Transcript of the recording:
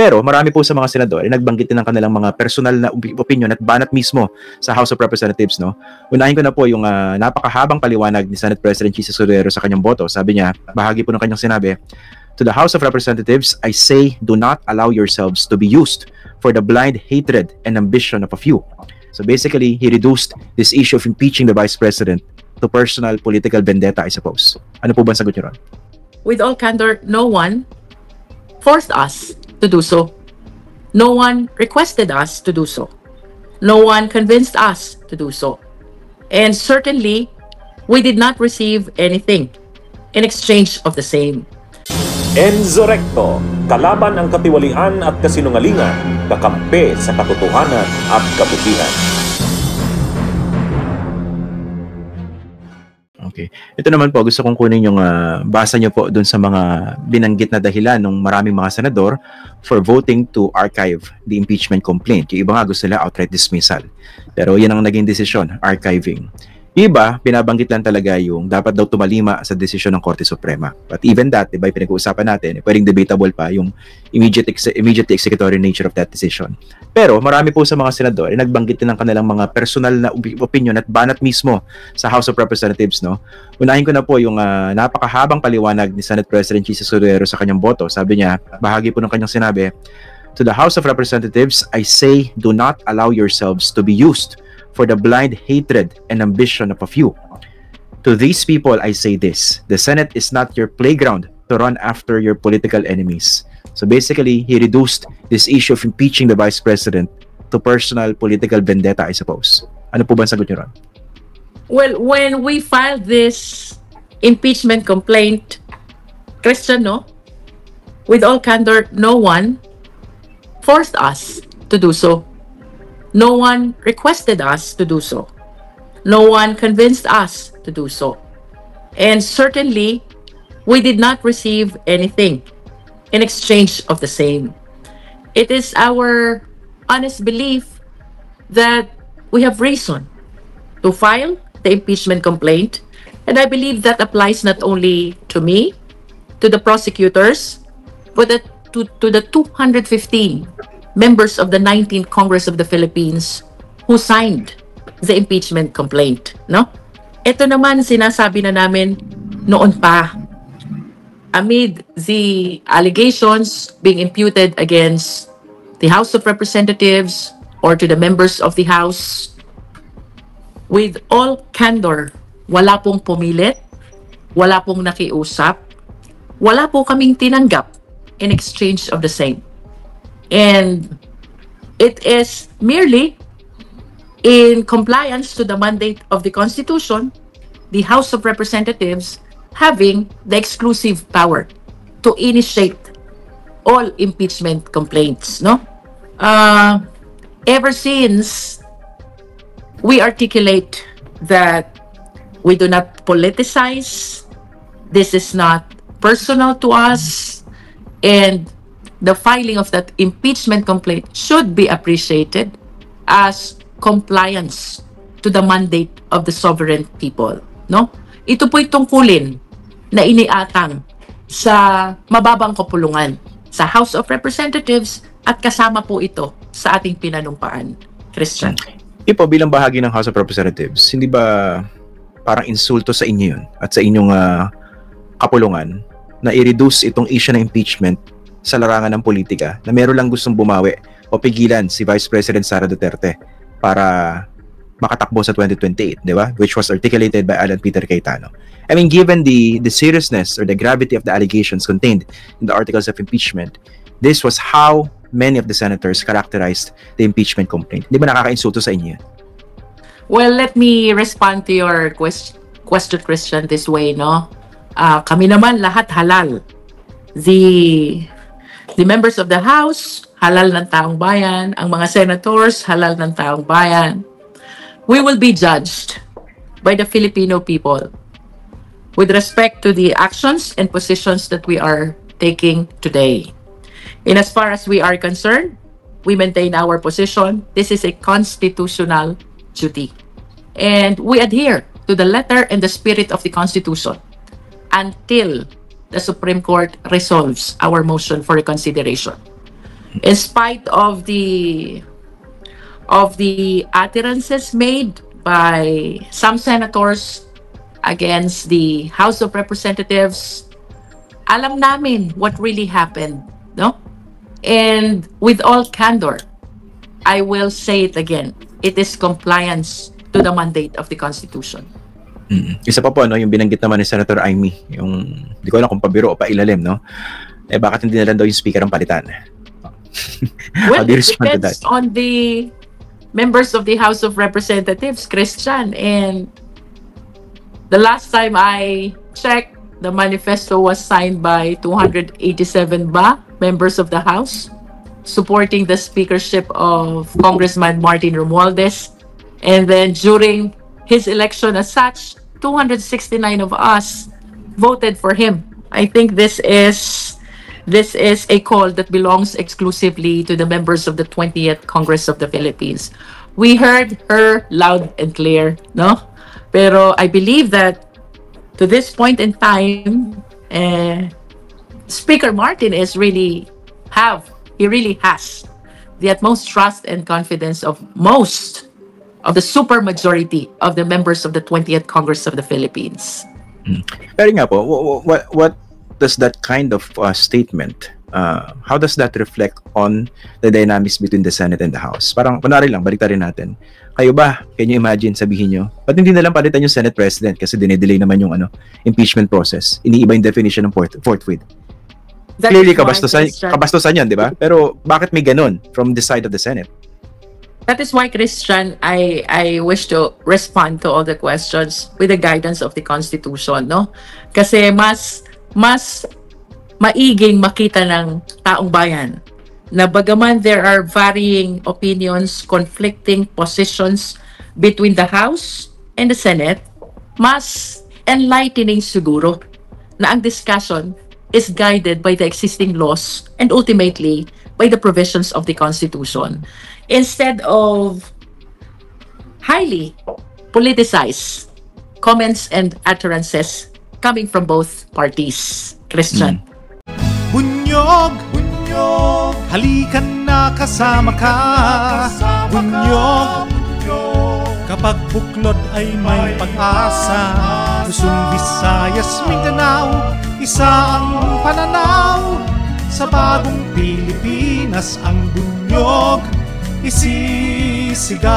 Pero marami po sa mga senador ay nagbanggit din ng kanilang mga personal na opinion at banat mismo sa House of Representatives, no? Unahin ko na po yung napakahabang paliwanag ni Senate President Jesus Escudero sa kanyang boto. Sabi niya, bahagi po ng kanyang sinabi, "To the House of Representatives, I say, do not allow yourselves to be used for the blind hatred and ambition of a few." So basically, he reduced this issue of impeaching the Vice President to personal political vendetta, I suppose. Ano po ba ang sagot niyo ron? With all candor, no one forced us to do so. No one requested us to do so. No one convinced us to do so. And certainly, we did not receive anything in exchange of the same. Enzo Recto, kalaban ang katiwalian at kasinungalingan, kakampi sa katotohanan at kabutihan. Okay. Ito naman po, gusto kong kunin yung basa nyo po dun sa mga binanggit na dahilan ng maraming mga senador for voting to archive the impeachment complaint. Yung iba nga gusto nila outright dismissal. Pero yan ang naging desisyon, archiving. Iba, pinabanggit lang talaga yung dapat daw tumalima sa desisyon ng Korte Suprema. But even that, diba, pinag-uusapan natin, pwedeng debatable pa yung immediate executory nature of that decision. Pero marami po sa mga senador ay nagbanggit din ng kanilang mga personal na opinion at banat mismo sa House of Representatives, no? Unahin ko na po yung napakahabang paliwanag ni Senate President Jesus Escudero sa kanyang boto. Sabi niya, bahagi po ng kanyang sinabi, "To the House of Representatives, I say, do not allow yourselves to be used for the blind hatred and ambition of a few. To these people, I say this, the Senate is not your playground to run after your political enemies." So basically, he reduced this issue of impeaching the Vice President to personal political vendetta, I suppose. Ano po ba ang sagot niyo ron? Well, when we filed this impeachment complaint, Christian, no? With all candor, no one forced us to do so. No one requested us to do so. No one convinced us to do so. And certainly, we did not receive anything in exchange of the same. It is our honest belief that we have reason to file the impeachment complaint. And I believe that applies not only to me, to the prosecutors, but to the 215 members of the 19th Congress of the Philippines who signed the impeachment complaint, no? Ito naman sinasabi na namin noon pa, amid the allegations being imputed against the House of Representatives or to the members of the House, with all candor, wala pong pumilit, wala pong nakiusap, wala po kaming tinanggap in exchange of the same. And it is merely in compliance to the mandate of the Constitution, the House of Representatives having the exclusive power to initiate all impeachment complaints, no? Ever since we articulate that we do not politicize, this is not personal to us, and the filing of that impeachment complaint should be appreciated as compliance to the mandate of the sovereign people, no? Ito po'y tungkulin na iniatang sa mababang kapulungan sa House of Representatives at kasama po ito sa ating pinanumpaan. Christian. Ipo, bilang bahagi ng House of Representatives, hindi ba parang insulto sa inyo yun at sa inyong kapulungan na i-reduce itong issue ng impeachment sa larangan ng politika na meron lang gustong bumawi o pigilan si Vice President Sara Duterte para makatakbo sa 2028, di ba? Which was articulated by Alan Peter Cayetano. I mean, given the seriousness or the gravity of the allegations contained in the articles of impeachment, this was how many of the senators characterized the impeachment complaint. Di ba nakaka-insulto sa inyo? Well, let me respond to your question, Christian, this way, no? Kami naman lahat halal. The members of the House, halal ng taong bayan. Ang mga senators, halal ng taong bayan. We will be judged by the Filipino people with respect to the actions and positions that we are taking today. In as far as we are concerned, we maintain our position. This is a constitutional duty. And we adhere to the letter and the spirit of the Constitution until the Supreme Court resolves our motion for reconsideration. In spite of the utterances made by some senators against the House of Representatives, alam namin what really happened, no? And with all candor, I will say it again, it is compliance to the mandate of the Constitution. Isa pa po, no, yung binanggit naman ni Senator Amy, yung, di ko alam kung pabiro o pailalim, no? Eh, bakit hindi na lang daw yung speaker ang palitan? Well, How do you it respond to depends that? on the members of the House of Representatives, Christian. And the last time I checked, the manifesto was signed by 287 members of the House, supporting the speakership of Congressman Martin Romualdez. And then during his election as such, 269 of us voted for him. I think this is a call that belongs exclusively to the members of the 20th Congress of the Philippines. We heard her loud and clear, no? Pero I believe that to this point in time, Speaker Martin really has the utmost trust and confidence of most of the supermajority of the members of the 20th Congress of the Philippines. Pero nga po, what does that kind of statement, how does that reflect on the dynamics between the Senate and the House? Parang, kunwari lang, baliktarin natin. Kayo ba, can you imagine, sabihin nyo, ba't hindi na lang palitan yung Senate President kasi dinedelay naman yung impeachment process? Iniiba yung definition ng forthwith. Clearly, kabastusan yan, di ba? Pero bakit may ganun from the side of the Senate? That is why, Christian, I wish to respond to all the questions with the guidance of the Constitution, no? Kasi mas maiging makita ng taong bayan na bagaman there are varying opinions, conflicting positions between the House and the Senate, mas enlightening siguro na ang discussion is guided by the existing laws and ultimately by the provisions of the Constitution, instead of highly politicized comments and utterances coming from both parties. Christian. Bunyog, bunyog, halikan na kasama ka. Bunyog, kapag buklod ay may pag-asa. Luzon, Visayas, Mindanao, isa ang pananaw. Sa bagong Pilipinas ang bunyog isisigaw.